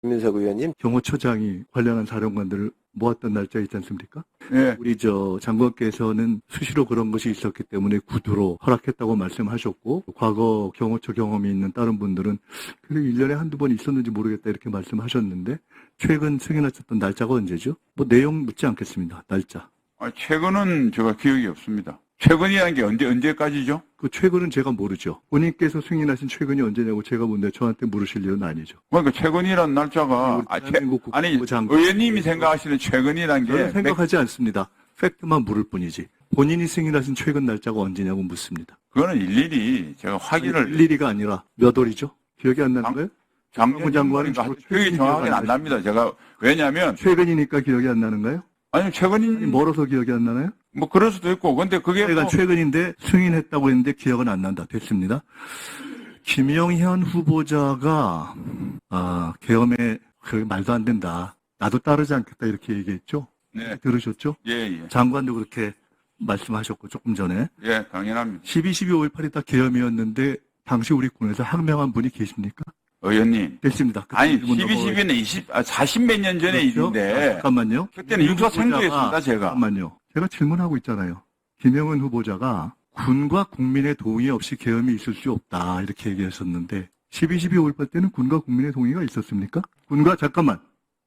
김민석 의원님. 경호처장이 관련한 사령관들을 모았던 날짜 있지 않습니까? 예. 우리 장관께서는 수시로 그런 것이 있었기 때문에 구두로 허락했다고 말씀하셨고, 과거 경호처 경험이 있는 다른 분들은 그래 1년에 한두 번 있었는지 모르겠다 이렇게 말씀하셨는데, 최근 승인하셨던 날짜가 언제죠? 뭐 내용 묻지 않겠습니다. 날짜. 최근은 제가 기억이 없습니다. 최근이라는 게 언제까지죠? 그 최근은 제가 모르죠. 본인께서 승인하신 최근이 언제냐고 제가 묻는데 저한테 물으실 일은 아니죠. 그러니까 최근이라는 날짜가 아니 의원님이 생각하시는 최근이라는 게 저는 생각하지 않습니다. 팩트만 물을 뿐이지. 본인이 승인하신 최근 날짜가 언제냐고 묻습니다. 그거는 일일이 제가 확인을 일일이가 아니라 몇 월이죠? 기억이 안 나는 거예요? 장관 장관은 기억이 정확하게 안 납니다. 제가 왜냐하면 최근이니까 기억이 안 나는가요? 아니 최근인 멀어서 기억이 안 나나요? 뭐 그럴 수도 있고 근데 그게 제가 최근인데 승인했다고 했는데 기억은 안 난다. 됐습니다. 김영현 후보자가 계엄에 그게 말도 안 된다. 나도 따르지 않겠다 이렇게 얘기했죠. 네. 들으셨죠? 예. 장관도 그렇게 말씀하셨고 조금 전에. 예, 당연합니다. 12.12.5.18이 다 계엄이었는데 당시 우리 군에서 항명한 분이 계십니까? 의원님. 됐습니다. 아니 12.12는 40몇 년 전의 그렇죠? 일인데 잠깐만요. 그때는 육사 생존했습니다. 제가. 잠깐만요. 제가 질문하고 있잖아요. 김영은 후보자가 군과 국민의 동의 없이 계엄이 있을 수 없다 이렇게 얘기하셨는데 12.12.5.18 때는 군과 국민의 동의가 있었습니까? 잠깐만.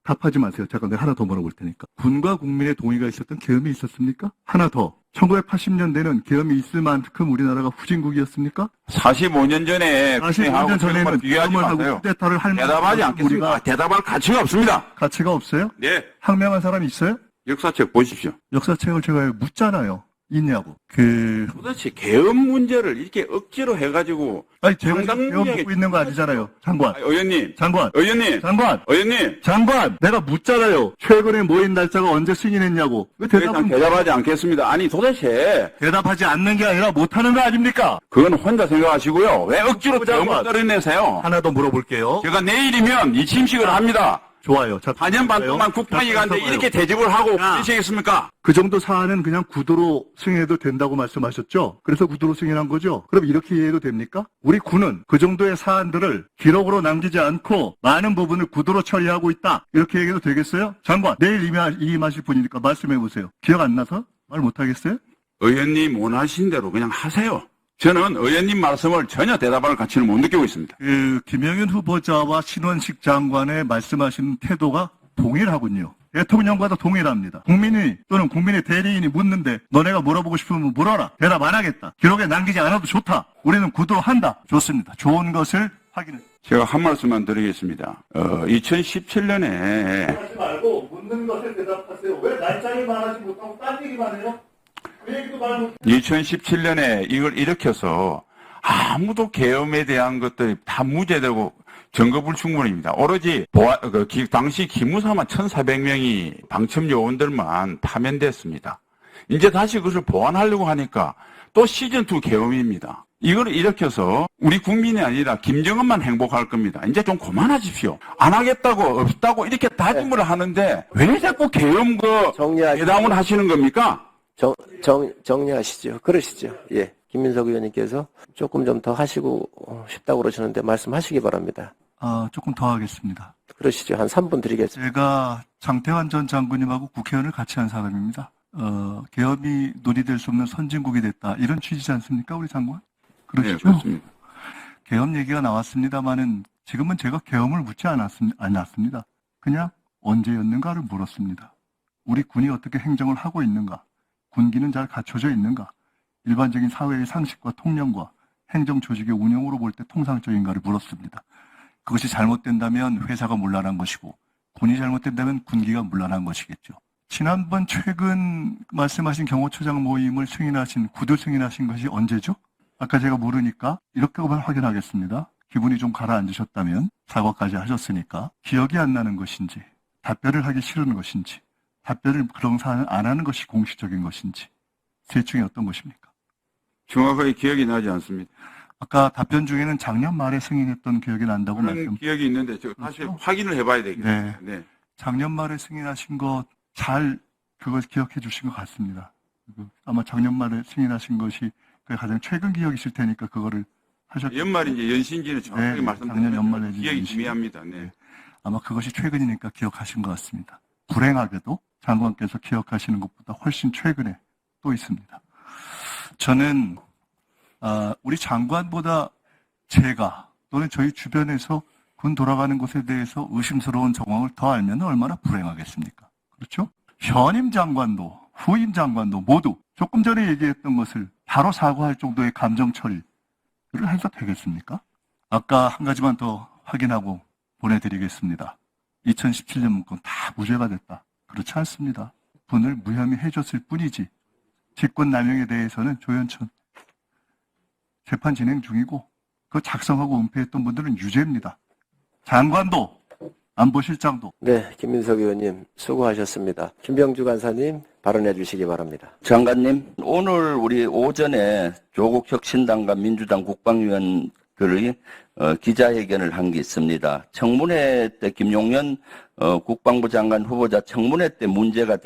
답하지 마세요. 잠깐 내가 하나 더 물어볼 테니까. 군과 국민의 동의가 있었던 계엄이 있었습니까? 하나 더. 1980년대는 계엄이 있을 만큼 우리나라가 후진국이었습니까? 45년 전에 45년 전에는 비교하지 계엄을 하고 마세요. 쿠데타를 할 대답하지 않겠습니다. 대답할 가치가 없습니다. 가치가 없어요? 네. 항명한 사람이 있어요? 역사책 보십시오. 역사책을 제가 묻잖아요. 있냐고. 도대체 계엄 문제를 이렇게 억지로 해가지고 아니 제가 계엄 묻고 있는 거 아니잖아요. 장관. 의원님. 장관. 내가 묻잖아요. 최근에 모인 날짜가 언제 승인했냐고. 왜 대답하지 않겠습니다. 아니 도대체 대답하지 않는 게 아니라 못하는 거 아닙니까? 그건 혼자 생각하시고요. 왜 억지로 계엄을 떨어내세요? 하나 더 물어볼게요. 제가 내일이면 이 취임식을 합니다. 좋아요. 자, 4년 반 동안 국방이 가는데 이렇게 대접을 하고 계시겠습니까? 그 정도 사안은 그냥 구도로 승인해도 된다고 말씀하셨죠? 그래서 구도로 승인한 거죠? 그럼 이렇게 이해해도 됩니까? 우리 군은 그 정도의 사안들을 기록으로 남기지 않고 많은 부분을 구도로 처리하고 있다. 이렇게 얘기해도 되겠어요? 장관, 내일 임하실 분이니까 말씀해 보세요. 기억 안 나서? 말 못하겠어요? 의원님 원하신 대로 그냥 하세요. 저는 의원님 말씀을 전혀 대답할 가치를 못 느끼고 있습니다. 김영현 후보자와 신원식 장관의 말씀하신 태도가 동일하군요. 대통령과도 동일합니다. 국민이 또는 국민의 대리인이 묻는데 너네가 물어보고 싶으면 물어라. 대답 안 하겠다. 기록에 남기지 않아도 좋다. 우리는 구도로 한다. 좋습니다. 좋은 것을 확인해. 제가 한 말씀만 드리겠습니다. 2017년에 하지 말고 묻는 것에 대답하세요. 왜 날짜를 말하지 못하고 딴 얘기만 해요? 2017년에 이걸 일으켜서 아무도 계엄에 대한 것들이 다 무죄되고 증거불충분입니다. 오로지 당시 기무사만 1,400명이 방첩 요원들만 파면됐습니다. 이제 다시 그것을 보완하려고 하니까 또 시즌2 계엄입니다. 이걸 일으켜서 우리 국민이 아니라 김정은만 행복할 겁니다. 이제 좀 그만하십시오. 안 하겠다고 없다고 이렇게 다짐을 하는데 왜 자꾸 계엄 예담을 하시는 겁니까? 정리하시죠. 그러시죠. 예. 김민석 의원님께서 조금 좀 더 하시고 싶다고 그러시는데 말씀하시기 바랍니다. 조금 더 하겠습니다. 그러시죠. 한 3분 드리겠습니다. 제가 장태환 전 장군님하고 국회의원을 같이 한 사람입니다. 계엄이 논의될 수 없는 선진국이 됐다. 이런 취지지 않습니까, 우리 장관? 그러시죠? 네, 그렇습니다. 계엄 얘기가 나왔습니다만은 지금은 제가 계엄을 묻지 않았습니다. 그냥 언제였는가를 물었습니다. 우리 군이 어떻게 행정을 하고 있는가? 군기는 잘 갖춰져 있는가? 일반적인 사회의 상식과 통념과 행정 조직의 운영으로 볼 때 통상적인가를 물었습니다. 그것이 잘못된다면 회사가 문란한 것이고 군이 잘못된다면 군기가 문란한 것이겠죠. 지난번 최근 말씀하신 경호처장 모임을 구두 승인하신 것이 언제죠? 아까 제가 모르니까 이렇게만 확인하겠습니다. 기분이 좀 가라앉으셨다면 사과까지 하셨으니까 기억이 안 나는 것인지 답변을 하기 싫은 것인지 답변을 그런 사안을 안 하는 것이 공식적인 것인지 셋 중에 어떤 것입니까? 정확하게 기억이 나지 않습니다. 아까 답변 중에는 작년 말에 승인했던 기억이 난다고 그런 기억이 있는데 제가 다시 그렇죠? 확인을 해봐야 되겠네요. 네. 작년 말에 승인하신 거 그걸 기억해 주신 것 같습니다. 아마 작년 말에 승인하신 것이 가장 최근 기억이실 테니까 그거를 하셨죠. 연말인지 연신지는 정확하게 네, 말씀드리면 작년 연말에 기억이 희미합니다. 네. 아마 그것이 최근이니까 기억하신 것 같습니다. 불행하게도 장관께서 기억하시는 것보다 훨씬 최근에 또 있습니다. 저는 우리 장관보다 제가 또는 저희 주변에서 군 돌아가는 것에 대해서 의심스러운 정황을 더 알면 얼마나 불행하겠습니까? 그렇죠? 현임 장관도 후임 장관도 모두 조금 전에 얘기했던 것을 바로 사과할 정도의 감정 처리를 해서 되겠습니까? 아까 한 가지만 더 확인하고 보내드리겠습니다. 2017년 문건 다 무죄가 됐다. 그렇지 않습니다. 분을 무혐의 해줬을 뿐이지 직권남용에 대해서는 조현천 재판 진행 중이고 그 작성하고 은폐했던 분들은 유죄입니다. 장관도 안보실장도. 네, 김민석 의원님 수고하셨습니다. 김병주 간사님 발언해 주시기 바랍니다. 장관님, 오늘 우리 오전에 조국 혁신당과 민주당 국방위원들의 기자회견을 한 게 있습니다. 청문회 때 김용현 국방부 장관 후보자 청문회 때 문제가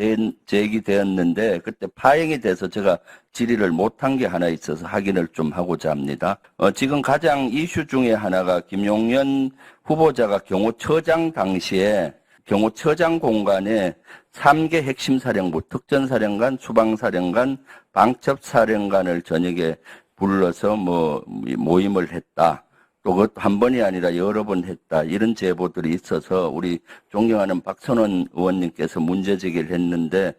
제기되었는데 그때 파행이 돼서 제가 질의를 못한 게 하나 있어서 확인을 좀 하고자 합니다. 지금 가장 이슈 중에 하나가 김용현 후보자가 경호처장 당시에 경호처장 공간에 3개 핵심 사령부, 특전사령관, 수방사령관, 방첩사령관을 저녁에 불러서 모임을 했다. 또 그것도 한 번이 아니라 여러 번 했다. 이런 제보들이 있어서 우리 존경하는 박선원 의원님께서 문제 제기를 했는데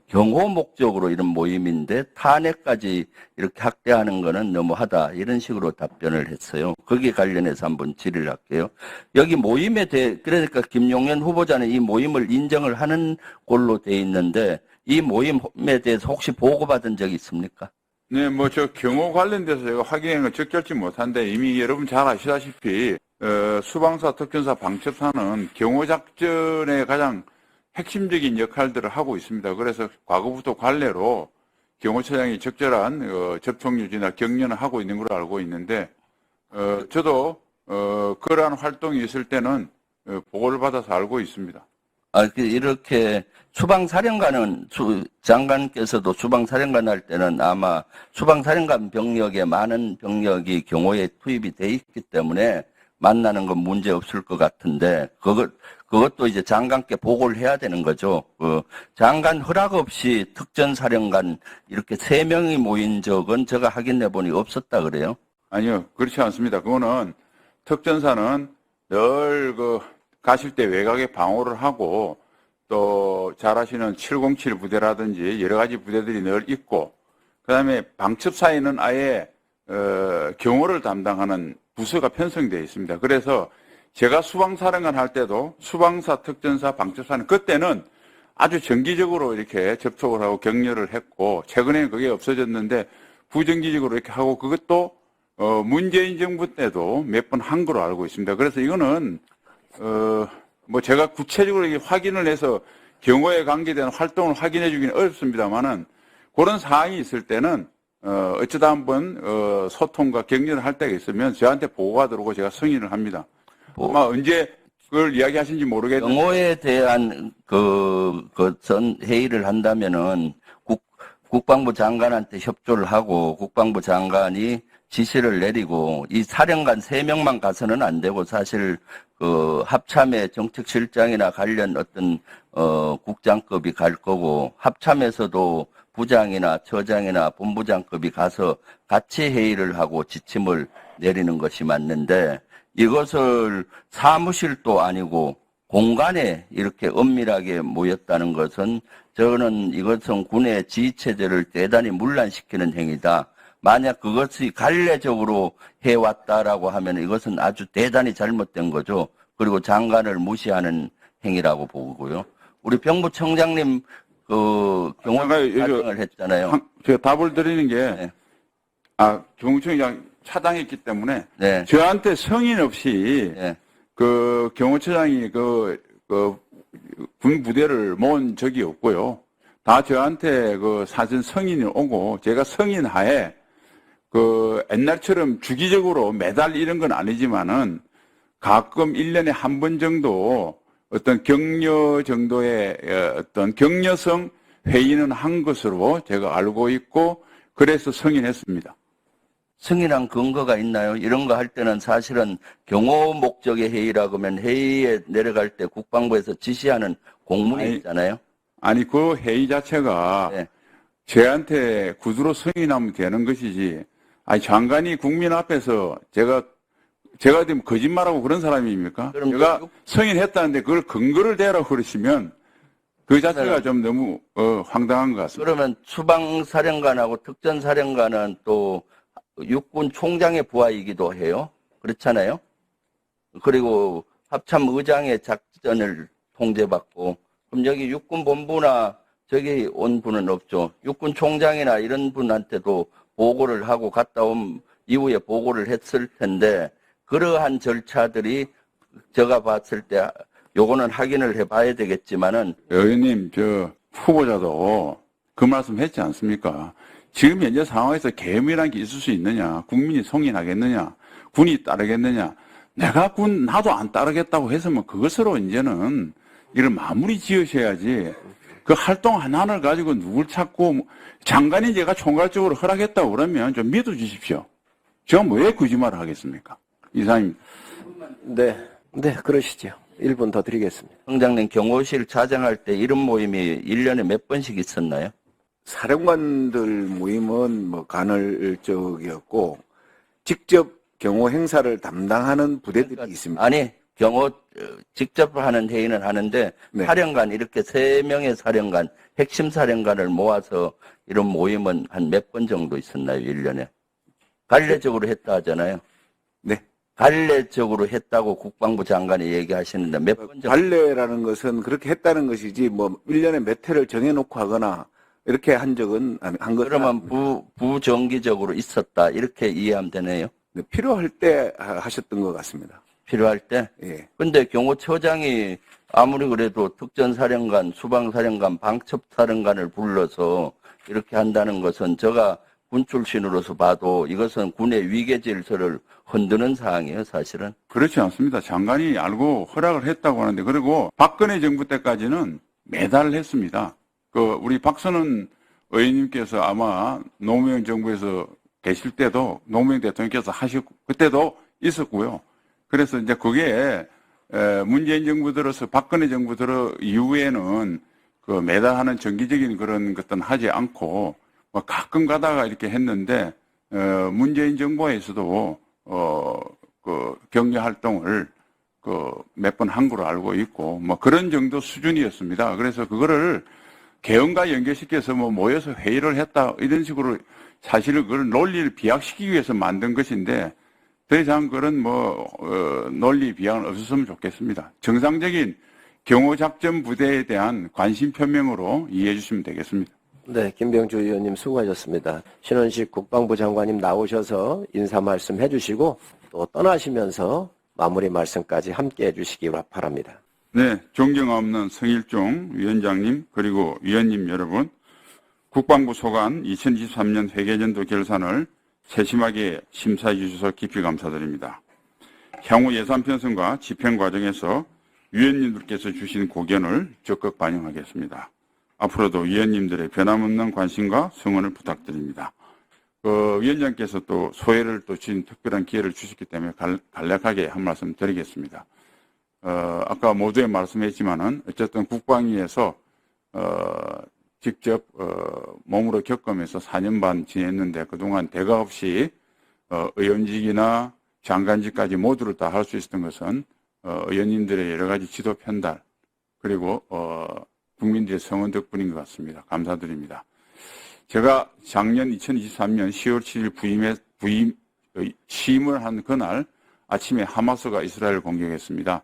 경호 목적으로 이런 모임인데 탄핵까지 이렇게 학대하는 거는 너무하다. 이런 식으로 답변을 했어요. 거기에 관련해서 한번 질의를 할게요. 여기 모임에 대해 그러니까 김용현 후보자는 이 모임을 인정을 하는 걸로 돼 있는데 이 모임에 대해서 혹시 보고받은 적이 있습니까? 네, 저 경호 관련돼서 제가 확인한 건 적절치 못한데 이미 여러분 잘 아시다시피 수방사, 특전사, 방첩사는 경호작전의 가장 핵심적인 역할들을 하고 있습니다. 그래서 과거부터 관례로 경호처장이 적절한 접촉 유지나 격려를 하고 있는 걸로 알고 있는데 저도 그러한 활동이 있을 때는 보고를 받아서 알고 있습니다. 이렇게 수방사령관은 장관께서도 수방사령관 할 때는 아마 수방사령관 병력에 많은 병력이 경호에 투입이 돼 있기 때문에 만나는 건 문제 없을 것 같은데 그것도 이제 장관께 보고를 해야 되는 거죠. 장관 허락 없이 특전사령관 이렇게 3명이 모인 적은 제가 확인해 보니 없었다 그래요? 아니요, 그렇지 않습니다. 그거는 특전사는 늘 가실 때 외곽에 방어를 하고 또 잘 아시는 707 부대라든지 여러 가지 부대들이 늘 있고 그다음에 방첩사에는 아예 경호를 담당하는 부서가 편성되어 있습니다. 그래서 제가 수방사령관 할 때도 수방사, 특전사, 방첩사는 그때는 아주 정기적으로 이렇게 접촉을 하고 격려를 했고 최근에는 그게 없어졌는데 부정기적으로 이렇게 하고 그것도 문재인 정부 때도 몇 번 한 걸로 알고 있습니다. 그래서 이거는 제가 구체적으로 확인을 해서 경호에 관계된 활동을 확인해 주기는 어렵습니다만은 그런 사항이 있을 때는 어쩌다 한번 소통과 격려를 할 때가 있으면 저한테 보고가 들어오고 제가 승인을 합니다. 아마 언제 그걸 이야기하신지 모르겠는데 경호에 대한 전 회의를 한다면은 국방부 장관한테 협조를 하고 국방부 장관이 지시를 내리고 이 사령관 3명만 가서는 안 되고 사실 합참의 정책실장이나 관련 어떤 국장급이 갈 거고 합참에서도 부장이나 처장이나 본부장급이 가서 같이 회의를 하고 지침을 내리는 것이 맞는데 이것을 사무실도 아니고 공간에 이렇게 엄밀하게 모였다는 것은 저는 이것은 군의 지휘체제를 대단히 문란시키는 행위다. 만약 그것이 관례적으로 해왔다라고 하면 이것은 아주 대단히 잘못된 거죠. 그리고 장관을 무시하는 행위라고 보고요. 우리 병부청장님 경호 활동을 했잖아요. 제가 답을 드리는 게 네. 경호청장 차당했기 때문에 네. 저한테 성인 없이 네. 경호처장이 군 부대를 모은 적이 없고요. 다 저한테 사전 성인이 오고 제가 성인 하에 옛날처럼 주기적으로 매달 이런 건 아니지만은 가끔 1년에 한 번 정도 어떤 격려 정도의 어떤 격려성 회의는 한 것으로 제가 알고 있고 그래서 승인했습니다. 승인한 근거가 있나요? 이런 거 할 때는 사실은 경호 목적의 회의라고 하면 회의에 내려갈 때 국방부에서 지시하는 공문이 아니, 있잖아요. 아니, 그 회의 자체가 네. 저한테 구두로 승인하면 되는 것이지. 아니, 장관이 국민 앞에서 제가 지금 거짓말하고 그런 사람입니까? 그럼 제가 그 승인했다는데 그걸 근거를 대라고 그러시면 그 자체가 좀 너무 황당한 것 같습니다. 그러면 수방사령관하고 특전사령관은 또 육군 총장의 부하이기도 해요. 그렇잖아요. 그리고 합참의장의 작전을 통제받고, 그럼 여기 육군본부나 저기 온 분은 없죠. 육군 총장이나 이런 분한테도 보고를 하고 갔다 온 이후에 보고를 했을 텐데, 그러한 절차들이 제가 봤을 때 요거는 확인을 해봐야 되겠지만은, 의원님, 후보자도 그 말씀 했지 않습니까? 지금 현재 상황에서 계엄이라는 게 있을 수 있느냐? 국민이 송인하겠느냐? 군이 따르겠느냐? 나도 안 따르겠다고 했으면 그것으로 이제는 이걸 마무리 지으셔야지. 그 활동 하나를 가지고 누굴 찾고, 장관이 제가 총괄적으로 허락했다고 그러면 좀 믿어주십시오. 제가 왜 거짓말을 하겠습니까? 이사님. 네, 네, 그러시죠. 1분 더 드리겠습니다. 성장님 경호실 자정할 때 이런 모임이 1년에 몇 번씩 있었나요? 사령관들 모임은 뭐 간헐적이었고 직접 경호 행사를 담당하는 부대들이 있습니다. 아니, 경호 직접 하는 회의는 하는데 네. 사령관 이렇게 3명의 사령관, 핵심 사령관을 모아서 이런 모임은 한 몇 번 정도 있었나요? 1년에. 관례적으로 했다 하잖아요. 네. 관례적으로 했다고 국방부 장관이 얘기하시는데 몇 번 정도? 관례라는 것은 그렇게 했다는 것이지 뭐 1년에 몇 회를 정해놓고 하거나 이렇게 한 적은 한 것은 그러면 부정기적으로 있었다 이렇게 이해하면 되네요. 필요할 때 하셨던 것 같습니다. 필요할 때. 예. 근데 경호처장이 아무리 그래도 특전사령관, 수방사령관, 방첩사령관을 불러서 이렇게 한다는 것은 제가 군 출신으로서 봐도 이것은 군의 위계 질서를 흔드는 사항이에요, 사실은. 그렇지 않습니다. 장관이 알고 허락을 했다고 하는데, 그리고 박근혜 정부 때까지는 매달 했습니다. 우리 박선원 의원님께서 아마 노무현 정부에서 계실 때도 노무현 대통령께서 하셨고, 그때도 있었고요. 그래서 이제 그게 문재인 정부 들어서 박근혜 정부 들어 이후에는 매달 하는 정기적인 그런 것들은 하지 않고 뭐 가끔 가다가 이렇게 했는데, 문재인 정부에서도 경제 활동을 몇 번 한 걸로 알고 있고, 뭐 그런 정도 수준이었습니다. 그래서 그거를 계엄과 연결시켜서 뭐 모여서 회의를 했다, 이런 식으로 사실은 그걸 논리를 비약시키기 위해서 만든 것인데, 더 이상 그런 논리 비약은 없었으면 좋겠습니다. 정상적인 경호작전 부대에 대한 관심 표명으로 이해해 주시면 되겠습니다. 네, 김병주 의원님 수고하셨습니다. 신원식 국방부 장관님 나오셔서 인사 말씀 해주시고 또 떠나시면서 마무리 말씀까지 함께 해주시기 바랍니다. 네, 존경 없는 성일종 위원장님, 그리고 위원님 여러분, 국방부 소관 2023년 회계연도 결산을 세심하게 심사해 주셔서 깊이 감사드립니다. 향후 예산 편성과 집행 과정에서 위원님들께서 주신 고견을 적극 반영하겠습니다. 앞으로도 위원님들의 변함없는 관심과 성원을 부탁드립니다. 위원장께서 또 소회를 또 주신 특별한 기회를 주셨기 때문에 간략하게 한 말씀 드리겠습니다. 아까 모두에 말씀했지만은 어쨌든 국방위에서 직접 몸으로 겪으면서 4년 반 지냈는데 그동안 대가 없이 의원직이나 장관직까지 모두를 다 할 수 있었던 것은 의원님들의 여러 가지 지도 편달, 그리고 국민들의 성원 덕분인 것 같습니다. 감사드립니다. 제가 작년 2023년 10월 7일 취임을 한 그날 아침에 하마스가 이스라엘을 공격했습니다.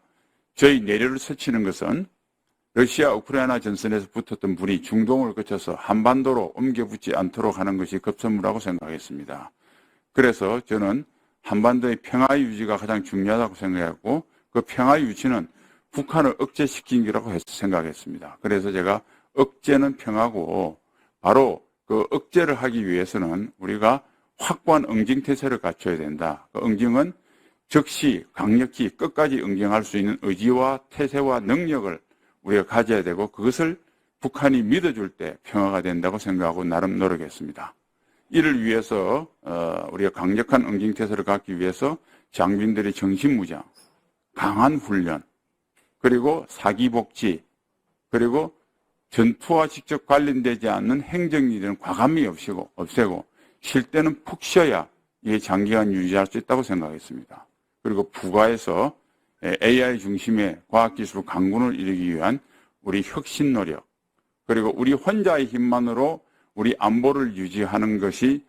저희 내려를 스치는 것은 러시아 우크라이나 전선에서 붙었던 불이 중동을 거쳐서 한반도로 옮겨붙지 않도록 하는 것이 급선무라고 생각했습니다. 그래서 저는 한반도의 평화 유지가 가장 중요하다고 생각했고, 그 평화 유지는 북한을 억제시킨 거라고 생각했습니다. 그래서 제가 억제는 평화고, 바로 그 억제를 하기 위해서는 우리가 확고한 응징태세를 갖춰야 된다. 그 응징은 즉시 강력히 끝까지 응징할 수 있는 의지와 태세와 능력을 우리가 가져야 되고, 그것을 북한이 믿어줄 때 평화가 된다고 생각하고 나름 노력했습니다. 이를 위해서 우리가 강력한 응징태세를 갖기 위해서 장병들의 정신무장, 강한 훈련, 그리고 사기복지, 그리고 전투와 직접 관련되지 않는 행정일은 과감히 없애고 쉴 때는 푹 쉬어야 이게 장기간 유지할 수 있다고 생각했습니다. 그리고 부가에서 AI 중심의 과학기술 강군을 이루기 위한 우리 혁신 노력, 그리고 우리 혼자의 힘만으로 우리 안보를 유지하는 것이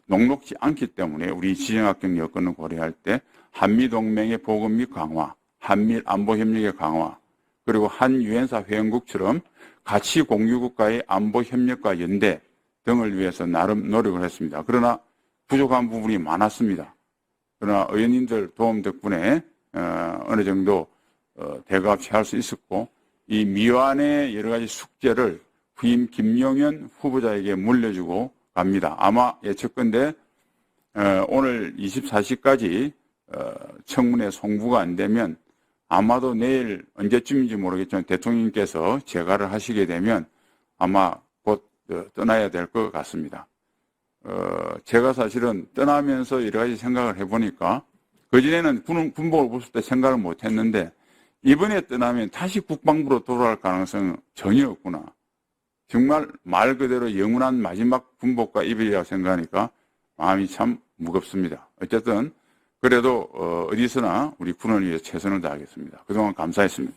녹록지 않기 때문에 우리 지정학적 여건을 고려할 때 한미동맹의 보급 및 강화, 한미 안보협력의 강화, 그리고 한 유엔사 회원국처럼 가치 공유국가의 안보협력과 연대 등을 위해서 나름 노력을 했습니다. 그러나 부족한 부분이 많았습니다. 그러나 의원님들 도움 덕분에 어느 정도 대가합치할 수 있었고, 이 미완의 여러 가지 숙제를 후임 김용현 후보자에게 물려주고 갑니다. 아마 예측컨대 오늘 24시까지 청문회 송부가 안 되면 아마도 내일 언제쯤인지 모르겠지만 대통령님께서 재가를 하시게 되면 아마 곧 떠나야 될 것 같습니다. 제가 사실은 떠나면서 여러 가지 생각을 해보니까 그전에는 군복을 벗을 때 생각을 못했는데 이번에 떠나면 다시 국방부로 돌아갈 가능성은 전혀 없구나. 정말 말 그대로 영원한 마지막 군복과 이별이라고 생각하니까 마음이 참 무겁습니다. 어쨌든 그래도 어디서나 우리 군을 위해 최선을 다하겠습니다. 그동안 감사했습니다.